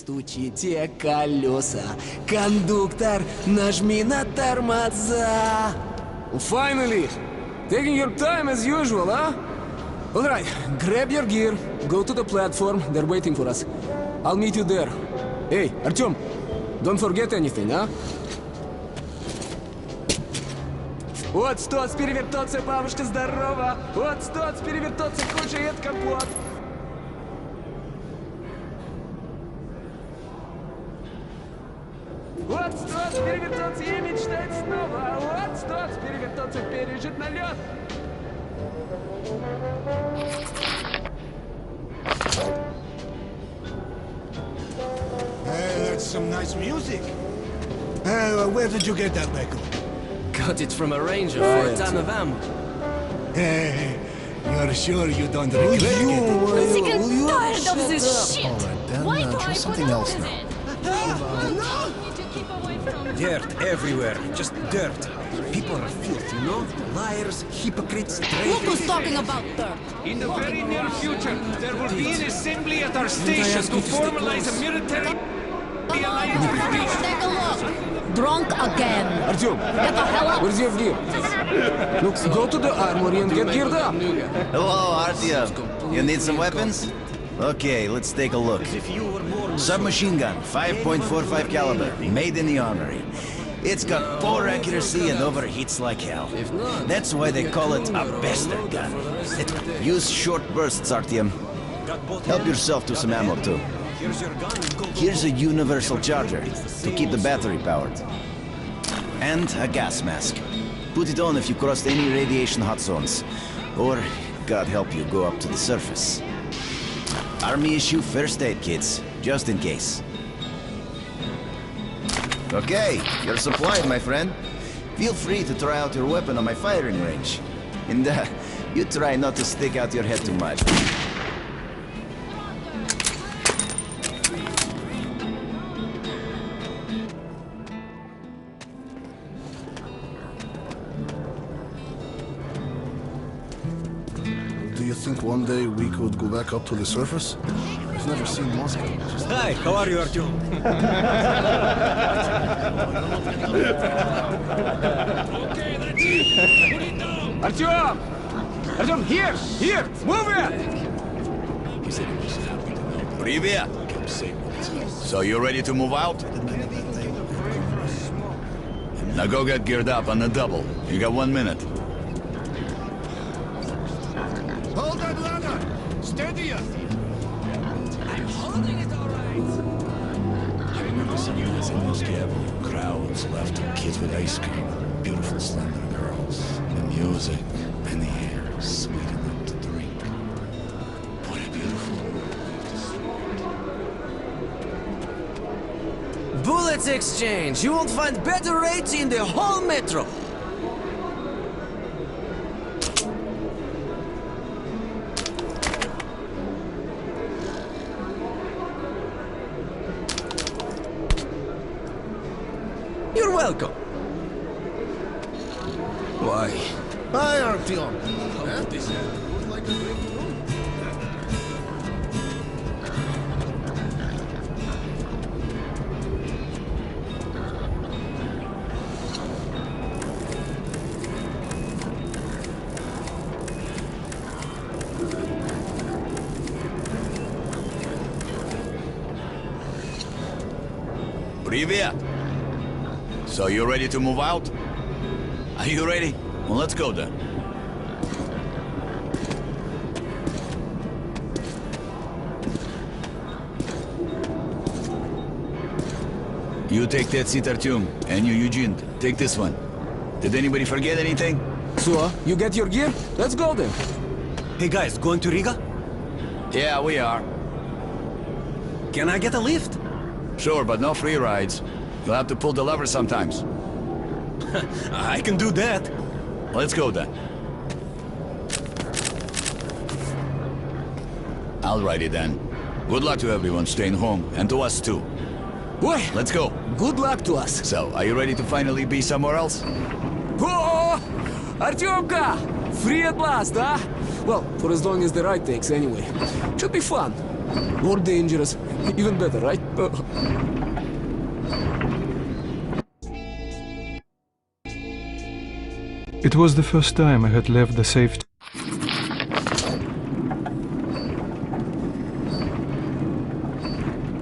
Стучите колеса. Кондуктор, нажми на тормоза. Finally! Taking your time as usual, huh? Alright, grab your gear, go to the platform, they're waiting for us. I'll meet you there. Hey, Artyom, don't forget anything, huh? Вот стоц, перевертоться, бабушка здорова! Вот стоц, перевертоться, кушает компот! Вот стоц, перевертоться и мечтать снова! Вот стоц, перевертоться, пережить налет! Hey, that's some nice music. Where did you get that record? Got it from a ranger for a ton of ammo. Hey, you're sure you don't regret getting it? I'm sick and tired of this shit! Alright, then Why do try I something put up else with now. it? Dirt everywhere, just dirt. People are filthy, you know? Liars, hypocrites, Look traitors. who's talking about dirt! In the very near future, there will be an assembly at our station to formalize a military alliance between... Take a look! Drunk again! Artyom, Get the hell up! where's your gear? Look, go to the armory and get geared up. Hello, Artyom. You need some weapons? Okay, let's take a look. Submachine gun, 5.45 caliber, made in the armory. It's got poor accuracy and overheats like hell. That's why they call it a bastard gun. Use short bursts, Artyom. Help yourself to some ammo, too. Here's a universal charger to keep the battery powered. And a gas mask. Put it on if you crossed any radiation hot zones. Or, God help you, go up to the surface. Army issue first aid kits, just in case. Okay, you're supplied, my friend. Feel free to try out your weapon on my firing range. And you try not to stick out your head too much. Do you think one day we could go back up to the surface? I've never seen Moscow. Hi, how are you, Artyom? Okay, that's it! Put it down! Artyom! Artyom, here! Here! Move it! Привет! So you ready to move out? Now go get geared up on the double. You got 1 minute. Hold that ladder! Steady it! I'm holding it all right! I remember some units in Moscow. Crowds left, kids with ice cream, beautiful slender girls, the music, and the air sweet enough to drink. What a beautiful world. Bullets exchange! You won't find better rates in the whole metro! You're welcome. Why? Hi, Artyom. Привет! So you ready to move out? Are you ready? Well, let's go then. You take that seat, Artyom, and you, Eugene, take this one. Did anybody forget anything? So, you get your gear? Let's go then. Hey guys, going to Riga? Yeah, we are. Can I get a lift? Sure, but no free rides. You'll have to pull the lever sometimes. I can do that. Let's go then. Alrighty then. Good luck to everyone staying home, and to us too. Boy, Let's go. good luck to us. So, are you ready to finally be somewhere else? Oh, Artyomka! Free at last, huh? Well, for as long as the ride takes, anyway. Should be fun. More dangerous. Even better, right? It was the first time I had left the safe.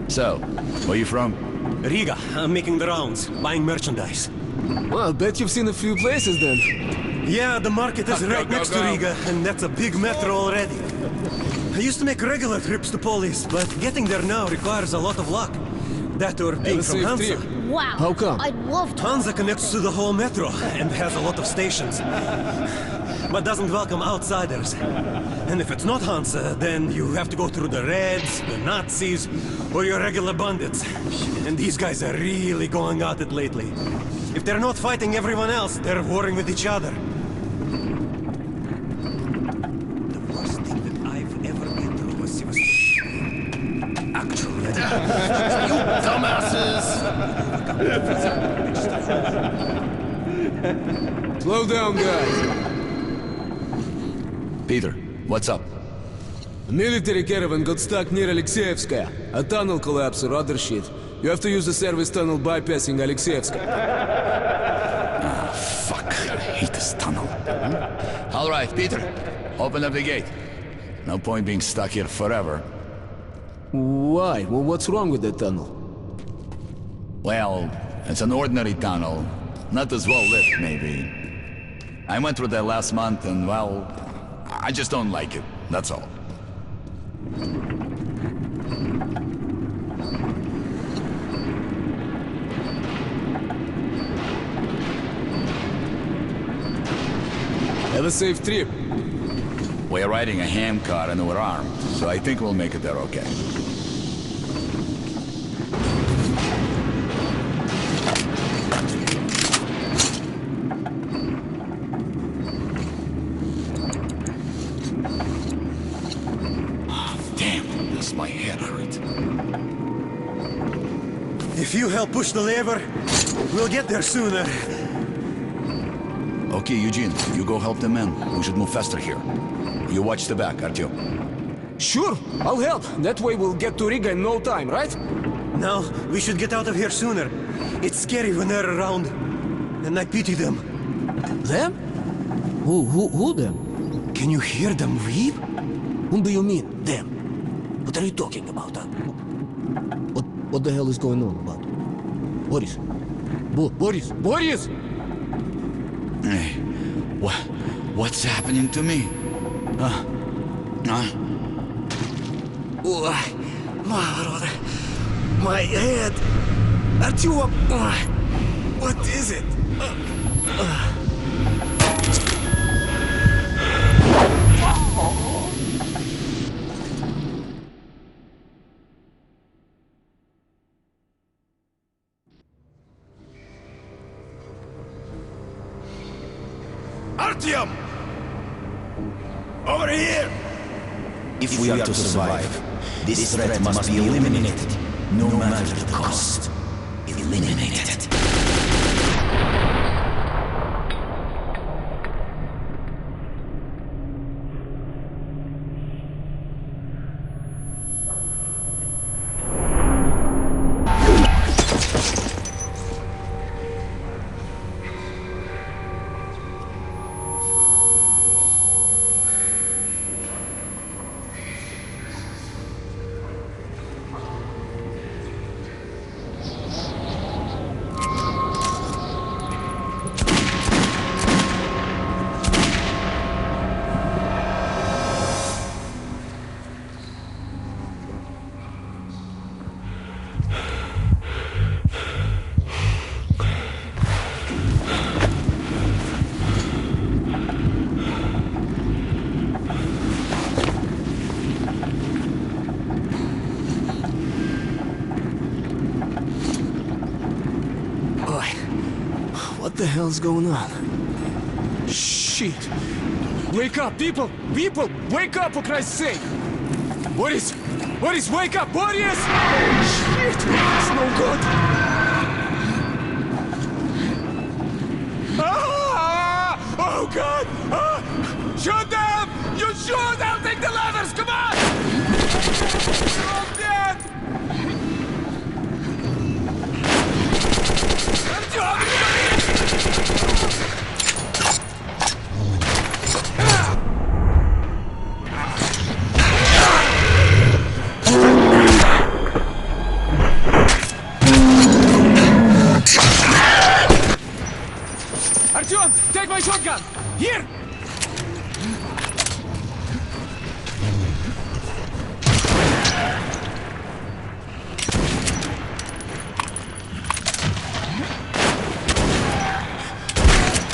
So, where you from? Riga, I'm making the rounds, buying merchandise. Well, I'll bet you've seen a few places then. Yeah, the market is right next to Riga, and that's a big metro already. I used to make regular trips to Polis, but getting there now requires a lot of luck. That or being from safe Hansa. trip. Wow. How come? I'd love to. Hansa connects to the whole metro and has a lot of stations, but doesn't welcome outsiders. And if it's not Hansa, then you have to go through the Reds, the Nazis, or your regular bandits. And these guys are really going at it lately. If they're not fighting everyone else, they're warring with each other. The worst thing that I've ever been through was actually, You dumbasses! Slow down, guys. Peter, what's up? A military caravan got stuck near Alexeyevskaya. A tunnel collapsed or other shit. You have to use the service tunnel bypassing Alexeyevskaya. Fuck, I hate this tunnel. All right, Peter, open up the gate. No point being stuck here forever. Why? Well, what's wrong with that tunnel? Well, it's an ordinary tunnel. Not as well lit, maybe. I went through that last month and, well, I just don't like it. That's all. Have a safe trip. We're riding a hand car and we're armed, so I think we'll make it there okay. Damn, this my head hurt. if you help push the lever, we'll get there sooner. Okay, Eugene, you go help the men. We should move faster here. You watch the back, Artyom. Sure, I'll help. That way we'll get to Riga in no time, right? No, we should get out of here sooner. It's scary when they're around. And I pity them. Them? Who them? Can you hear them weep? Whom do you mean, them? What are you talking about, huh? What the hell is going on about? Boris? Boris! Hey, what's happening to me? My head! Artyom! What is it? Artyom! Over here! If we are to survive, this threat must be eliminated, no matter the cost. Eliminated. What the hell's going on? Shit! Wake up, people! People! Wake up, for Christ's sake! Boris! Boris, wake up! Boris! Shit! It's no good! Ah! Oh, God! Ah! Shoot them! You shoot! I'll take the levers! Come on! You're all dead! my shotgun! Here!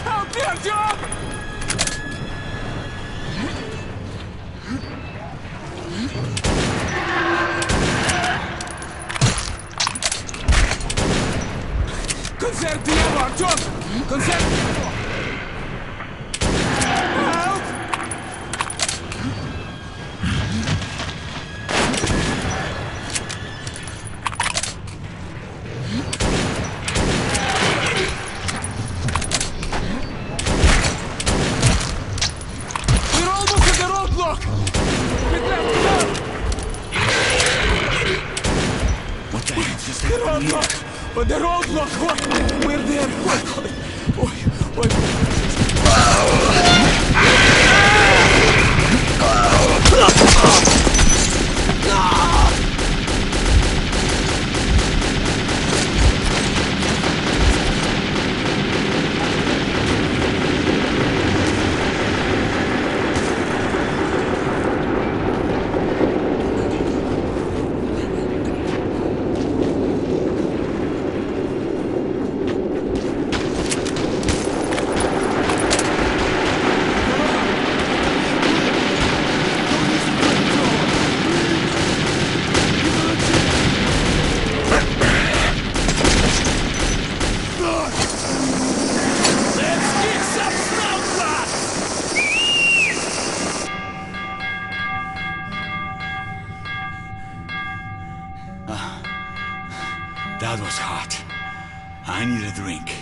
Out there, John! Концертиamo, Артём! Концертиamo! Out! We're almost at the roadblock! Bit left, go! What the hell just happened here? Roadblock! Oh, the roadblock! Oh, we're there! Oh, That was hot. I need a drink.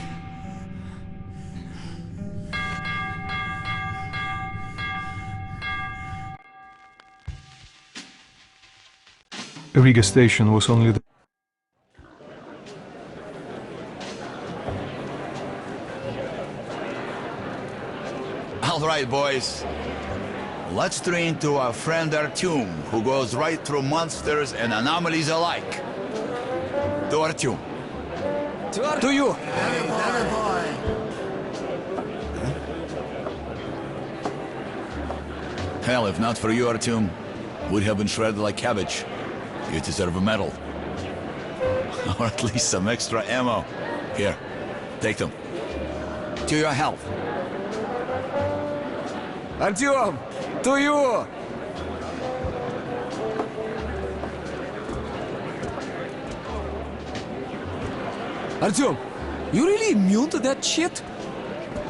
Riga station was only the All right, boys. Let's train to our friend Artyom, who goes right through monsters and anomalies alike. To Artyom. to you! Hell, if not for you, Artyom, we'd have been shredded like cabbage. You deserve a medal. Or at least some extra ammo. Here, take them. To your health. Артём, to you! Артём, you really immune to that shit?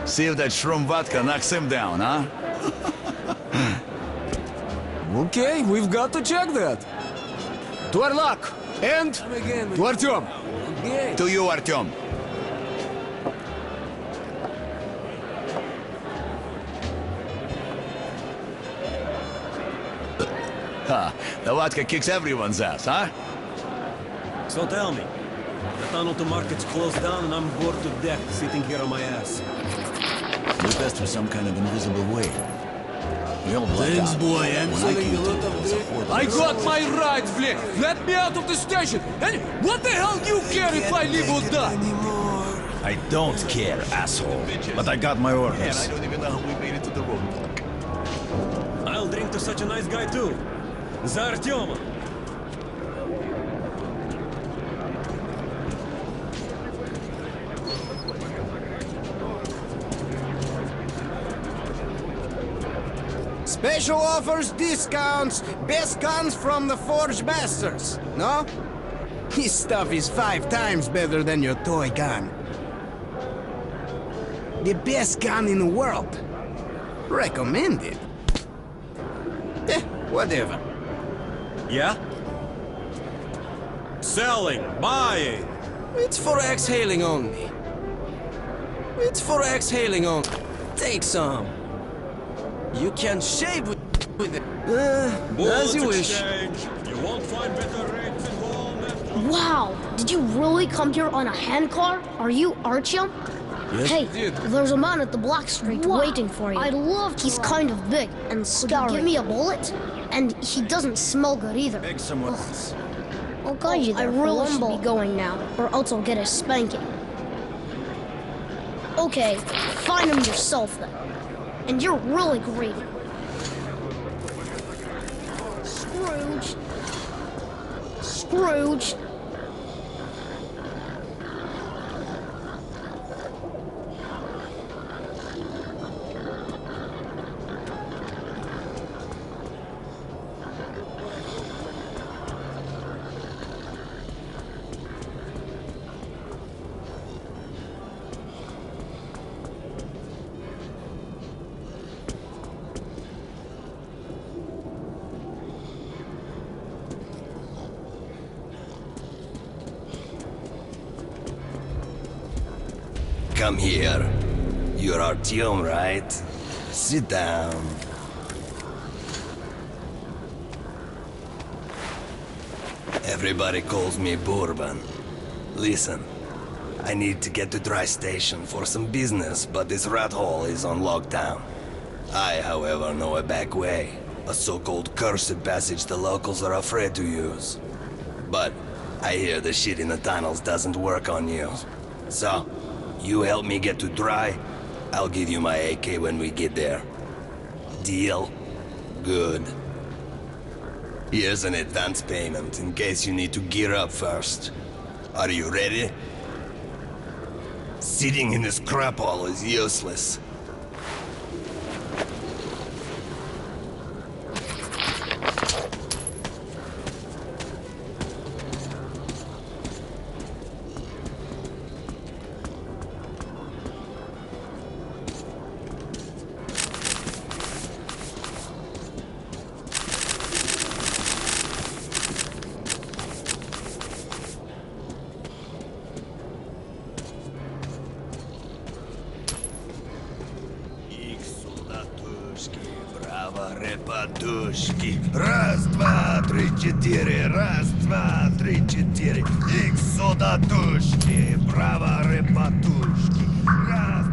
See if that shroom vodka knocks him down, huh? Okay, we've got to check that. To our luck, and to Артём. To you, Artyom. Ha, the vodka kicks everyone's ass, huh? So tell me, the tunnel to market's closed down and I'm bored to death sitting here on my ass. We passed through some kind of invisible way. We all blacked Thanks, out. boy. I'm When I selling came a to, lot there of was a this. horde of I got zombies. my rights, Flick! Let me out of the station! And what the hell you care if I live or die? I don't care, asshole. But I got my orders. I don't even know how we made it to the roadblock. I'll drink to such a nice guy too. За Артема! Special offers, discounts, best guns from the Forge Masters, no? This stuff is 5 times better than your toy gun. The best gun in the world. Recommended. Whatever. Yeah? Selling, buying. It's for exhaling only. It's for exhaling only. Take some. You can shave with it. As you wish. Exchange. You won't find better rates in Walnut. Wow, did you really come here on a handcar? Are you Artyom? Yes, Hey, did. there's a man at the Black Street waiting for you. I'd love to. He's kind of big and scary. Give me a bullet? And he doesn't smell good either. Beg someone else. I'll guide you there. I really should be going now, or else I'll get a spanking. Okay, find him yourself then. And you're really greedy. Scrooge. Scrooge. Come here. You're Artyom, right? Sit down. Everybody calls me Bourbon. Listen, I need to get to Dry Station for some business, but this rat hole is on lockdown. I, however, know a back way. A so-called cursed passage the locals are afraid to use. But I hear the shit in the tunnels doesn't work on you. So, you help me get to Dry, I'll give you my AK when we get there. Deal? Good. Here's an advance payment in case you need to gear up first. Are you ready? Sitting in this crap hole is useless. Подушки. Раз, два, три, четыре. Раз, два, три, четыре. Икс сюда тушки. Право репатушки. Раз.